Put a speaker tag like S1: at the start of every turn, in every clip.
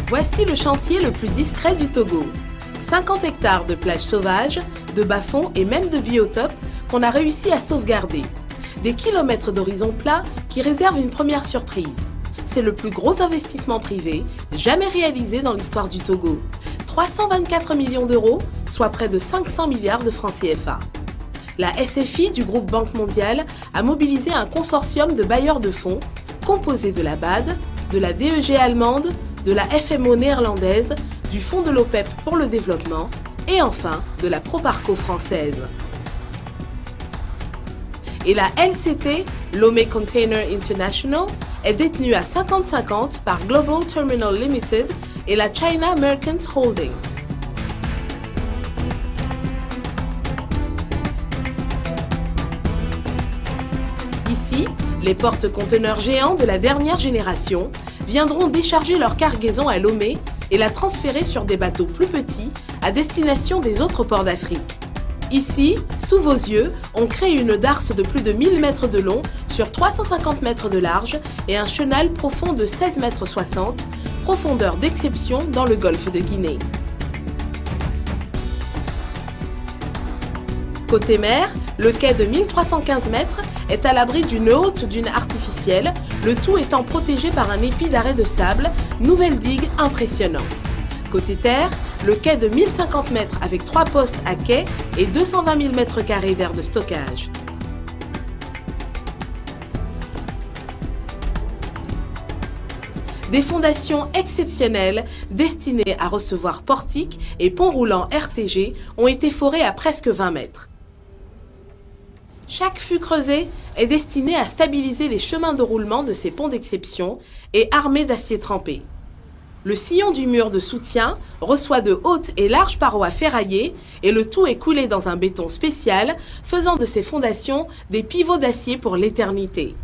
S1: Voici le chantier le plus discret du Togo. 50 hectares de plages sauvages, de bas-fonds et même de biotopes qu'on a réussi à sauvegarder. Des kilomètres d'horizon plat qui réservent une première surprise. C'est le plus gros investissement privé jamais réalisé dans l'histoire du Togo. 324 millions d'euros, soit près de 500 milliards de francs CFA. La SFI du groupe Banque mondiale a mobilisé un consortium de bailleurs de fonds composé de la BAD, de la DEG allemande, de la FMO néerlandaise, du Fonds de l'OPEP pour le développement et enfin de la Proparco française. Et la LCT, Lomé Container International, est détenue à 50-50 par Global Terminal Limited et la China Merchants Holdings. Ici, les porte-conteneurs géants de la dernière génération viendront décharger leur cargaison à Lomé et la transférer sur des bateaux plus petits à destination des autres ports d'Afrique. Ici, sous vos yeux, on crée une darse de plus de 1000 mètres de long sur 350 mètres de large et un chenal profond de 16,60 mètres, profondeur d'exception dans le golfe de Guinée. Côté mer, le quai de 1315 mètres est à l'abri d'une haute dune artificielle, le tout étant protégé par un épi d'arrêt de sable, nouvelle digue impressionnante. Côté terre, le quai de 1050 mètres avec 3 postes à quai et 220 000 mètres carrés d'aire de stockage. Des fondations exceptionnelles destinées à recevoir portiques et ponts roulants RTG ont été forées à presque 20 mètres. Chaque fût creusé est destiné à stabiliser les chemins de roulement de ces ponts d'exception et armés d'acier trempé. Le sillon du mur de soutien reçoit de hautes et larges parois ferraillées et le tout est coulé dans un béton spécial, faisant de ces fondations des pivots d'acier pour l'éternité.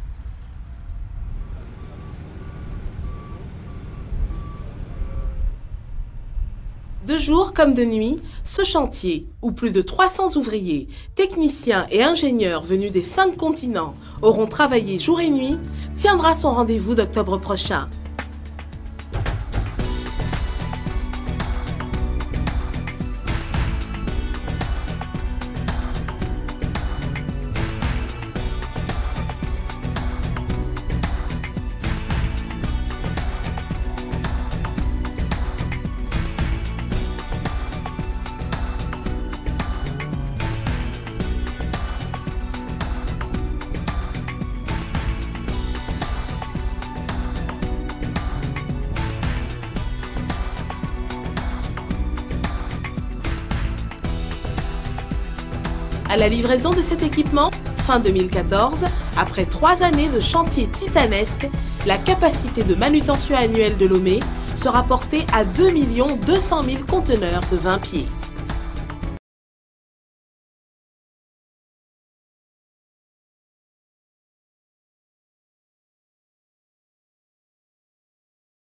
S1: De jour comme de nuit, ce chantier, où plus de 300 ouvriers, techniciens et ingénieurs venus des 5 continents auront travaillé jour et nuit, tiendra son rendez-vous d'octobre prochain. À la livraison de cet équipement, fin 2014, après 3 années de chantier titanesque, la capacité de manutention annuelle de Lomé sera portée à 2 200 000 conteneurs de 20 pieds.